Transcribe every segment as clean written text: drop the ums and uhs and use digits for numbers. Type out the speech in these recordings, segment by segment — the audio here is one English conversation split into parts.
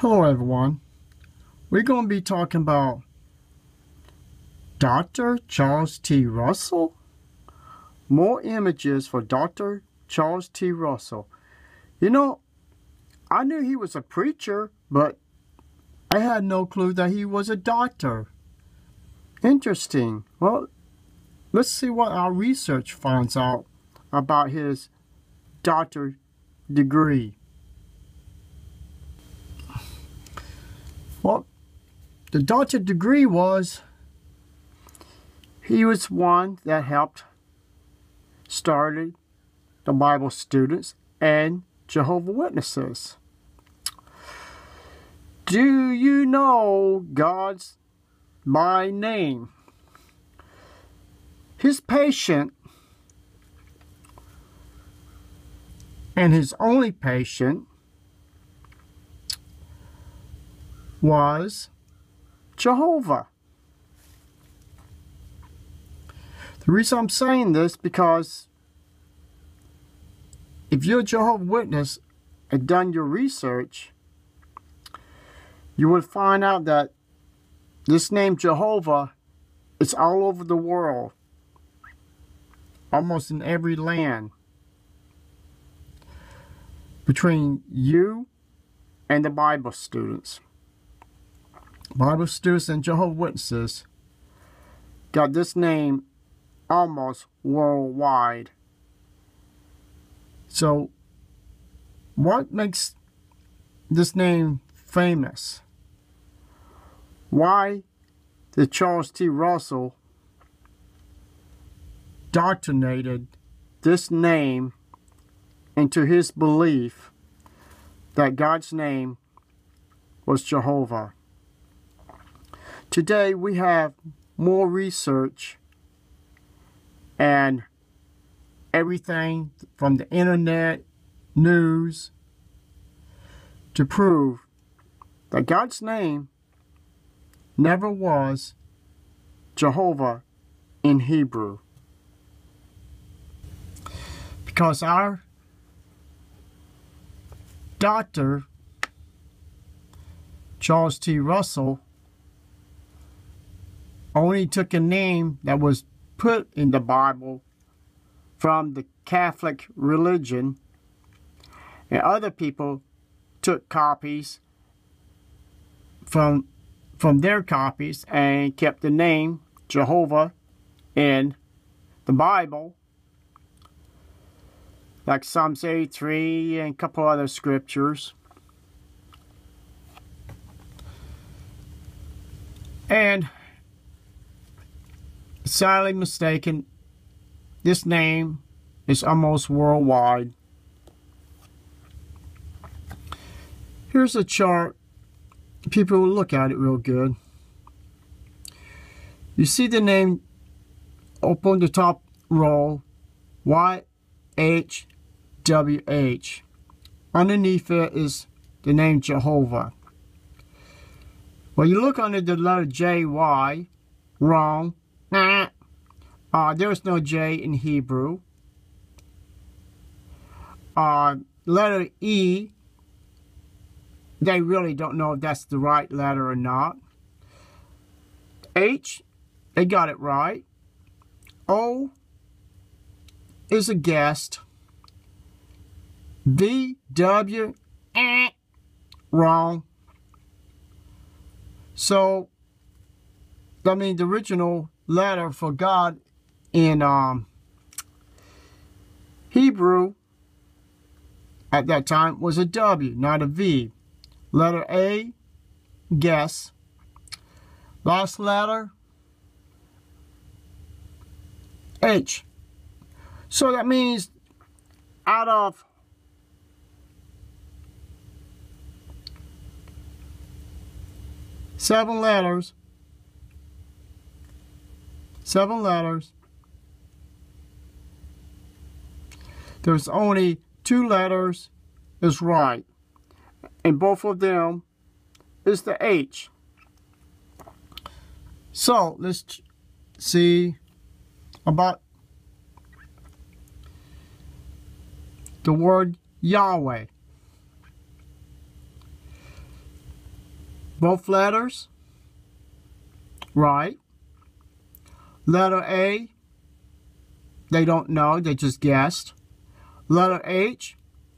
Hello everyone. We're going to be talking about Dr. Charles T. Russell. More images for Dr. Charles T. Russell. You know, I knew he was a preacher, but I had no clue that he was a doctor. Interesting. Well, let's see what our research finds out about his doctor degree. Well, the doctor degree he was one that helped started the Bible students and Jehovah's Witnesses. Do you know God's by name? His patient and his only patient was Jehovah. The reason I'm saying this because if you're a Jehovah's Witness and done your research, you would find out that this name Jehovah is all over the world, almost in every land. Between you and the Bible students. Bible students and Jehovah's Witnesses got this name almost worldwide. So, what makes this name famous? Why did Charles T. Russell doctrinated this name into his belief that God's name was Jehovah? Today we have more research and everything from the internet, news, to prove that God's name never was Jehovah in Hebrew. Because our Dr. Charles T. Russell only took a name that was put in the Bible from the Catholic religion, and other people took copies from their copies and kept the name Jehovah in the Bible, like Psalms 83 and a couple other scriptures. And sadly mistaken, this name is almost worldwide. Here's a chart. People will look at it real good. You see the name up on the top row, YHWH. Underneath it is the name Jehovah. Well, you look under the letter JY, wrong. There's no J in Hebrew. Letter E, they really don't know if that's the right letter or not. H, they got it right. O is a guest. V, W, wrong. So, I mean, the original letter for God in Hebrew at that time was a W, not a V. Letter A, guess. Last letter, H. So that means out of seven letters, there's only two letters is right, and both of them is the H. So let's see about the word Yahweh. Both letters? Right. Letter A, they don't know, they just guessed. Letter H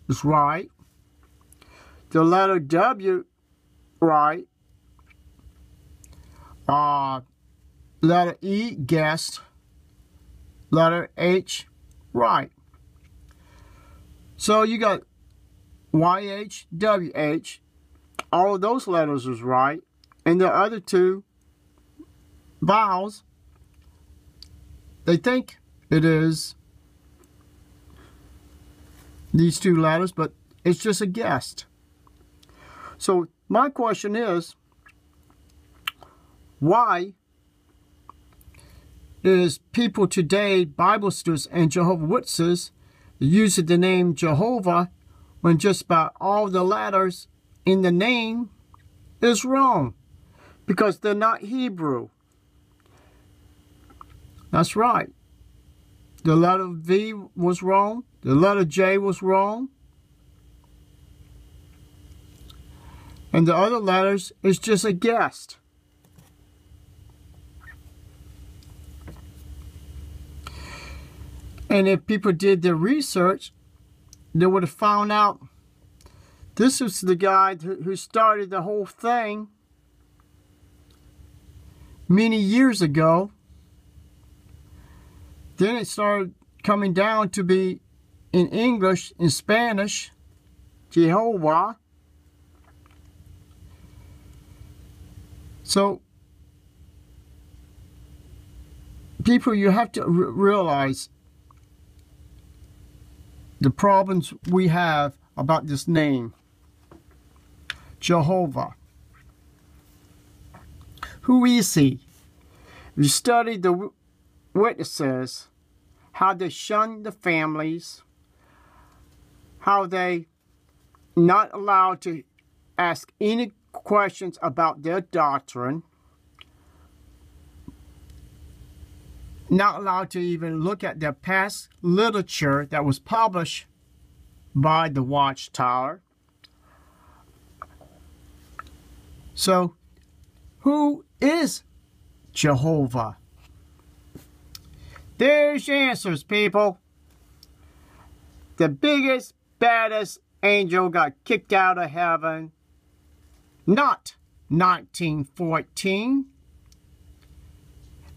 is right. The letter W, right. Letter E, guessed. Letter H, right. So you got YH, WH. All of those letters is right. And the other two vowels, they think it is these two letters, but it's just a guess. So my question is, why is people today, Bible students and Jehovah's Witnesses, using the name Jehovah when just about all the letters in the name is wrong? Because they're not Hebrew. That's right. The letter V was wrong. The letter J was wrong. And the other letters is just a guess. And if people did their research, they would have found out this was the guy who started the whole thing many years ago. Then it started coming down to be in English, in Spanish, Jehovah. So, people, you have to realize the problems we have about this name, Jehovah. Who is he? If you study the witnesses, how they shun the families, how they not allowed to ask any questions about their doctrine, not allowed to even look at their past literature that was published by the Watchtower. So, who is Jehovah? There's your answers, people. The biggest, baddest angel got kicked out of heaven. Not 1914.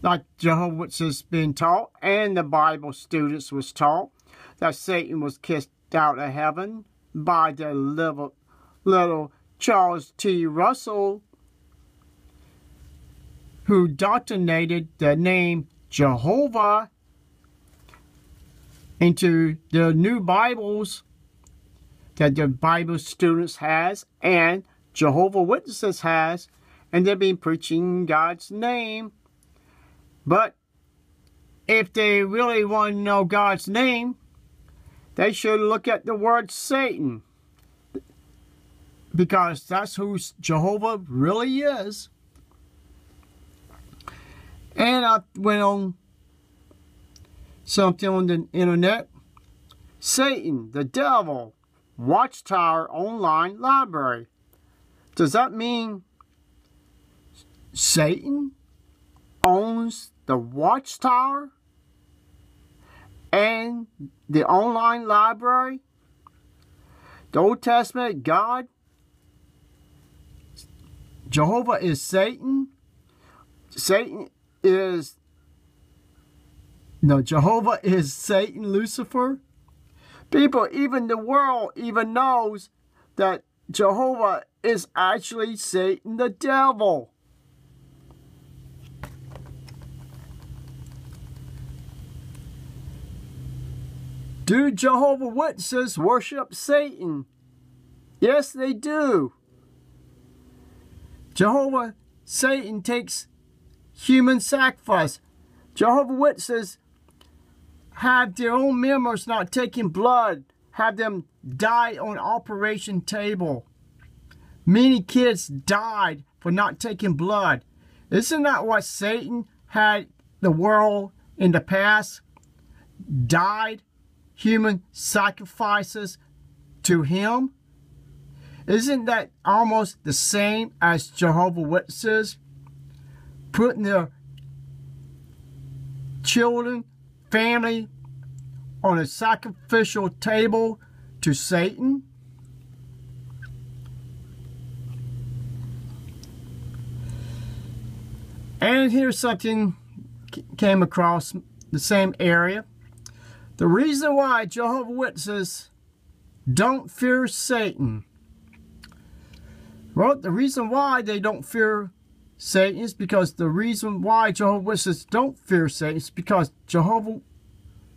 Like Jehovah's Witnesses been taught, and the Bible students was taught, that Satan was kicked out of heaven by the little Charles T. Russell, who doctrinated the name Jehovah into the new Bibles that the Bible students has and Jehovah's Witnesses has, and they've been preaching God's name. But if they really want to know God's name, they should look at the word Satan, because that's who Jehovah really is. And I went on something on the internet. Satan, the devil, Watchtower online library. Does that mean Satan owns the Watchtower and the online library? The Old Testament God? Jehovah is Satan? Jehovah is Satan, Lucifer? People, even the world even knows that Jehovah is actually Satan the devil. Do Jehovah's Witnesses worship Satan? Yes, they do. Satan takes human sacrifice. Jehovah's Witnesses have their own members not taking blood, have them die on operation table. Many kids died for not taking blood. Isn't that what Satan had the world in the past? Died human sacrifices to him? Isn't that almost the same as Jehovah's Witnesses putting their children, family on a sacrificial table to Satan? And here's something came across the same area. The reason why Jehovah's Witnesses don't fear Satan. Well, the reason why they don't fear Satan is because the reason why Jehovah's Witnesses don't fear Satan is because Jehovah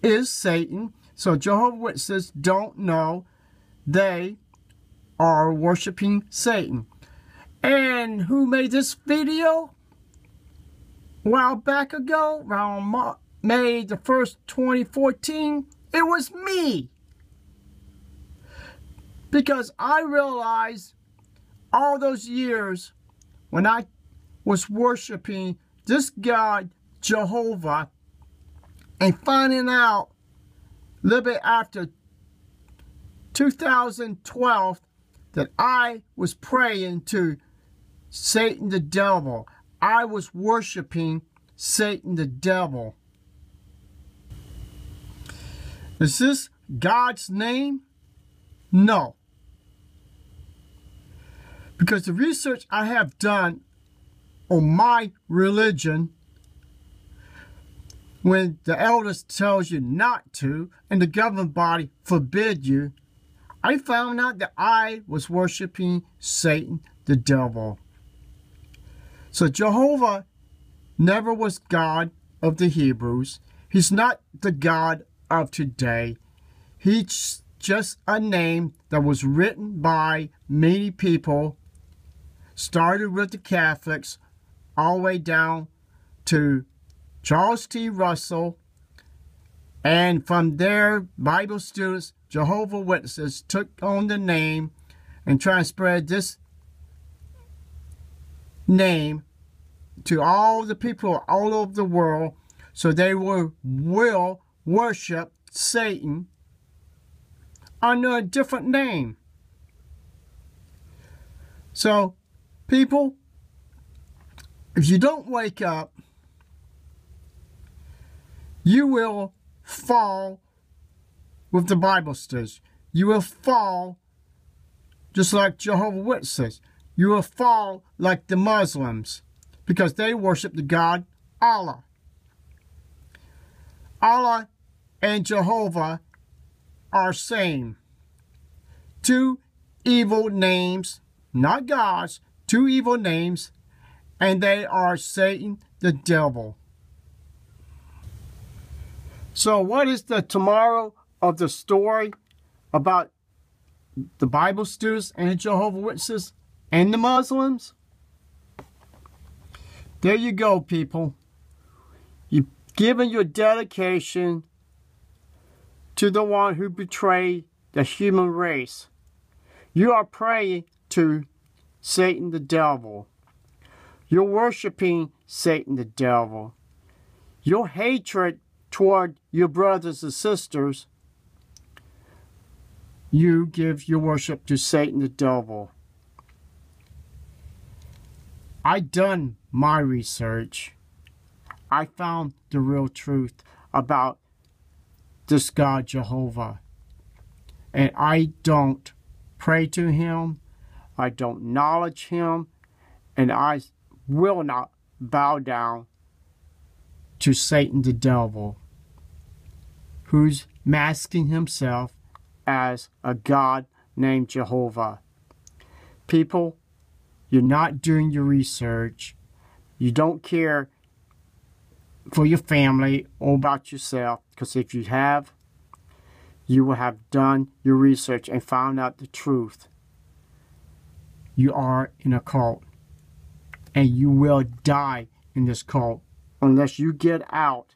is Satan. So Jehovah's Witnesses don't know they are worshiping Satan. And who made this video? A while back ago, around May the 1st, 2014, it was me. Because I realized all those years when I was worshiping this God, Jehovah, and finding out a little bit after 2012 that I was praying to Satan the devil. I was worshiping Satan the devil. Is this God's name? No. Because the research I have done on my religion, when the elders tells you not to and the governing body forbid you, I found out that I was worshiping Satan the devil. So Jehovah never was God of the Hebrews. He's not the God of today. He's just a name that was written by many people, started with the Catholics, all the way down to Charles T. Russell, and from there, Bible students, Jehovah's Witnesses, took on the name and tried to spread this name to all the people all over the world so they will worship Satan under a different name. So, people, if you don't wake up, you will fall with the Bible says. You will fall just like Jehovah's Witnesses. You will fall like the Muslims because they worship the God Allah. Allah and Jehovah are same. Two evil names, not gods, two evil names, and they are Satan the devil. So what is the tomorrow of the story about the Bible students and the Jehovah's Witnesses and the Muslims? There you go, people. You've given your dedication to the one who betrayed the human race. You are praying to Satan the devil. You're worshiping Satan the devil. Your hatred toward your brothers and sisters, you give your worship to Satan the devil. I done my research. I found the real truth about this God Jehovah. And I don't pray to him. I don't acknowledge him. And I will not bow down to Satan the devil, who's masking himself as a God named Jehovah. People, you're not doing your research. You don't care for your family or about yourself, because if you have, you will have done your research and found out the truth. You are in a cult, and you will die in this cult. Unless you get out,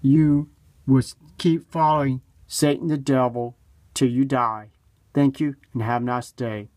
you will keep following Satan the devil till you die. Thank you and have a nice day.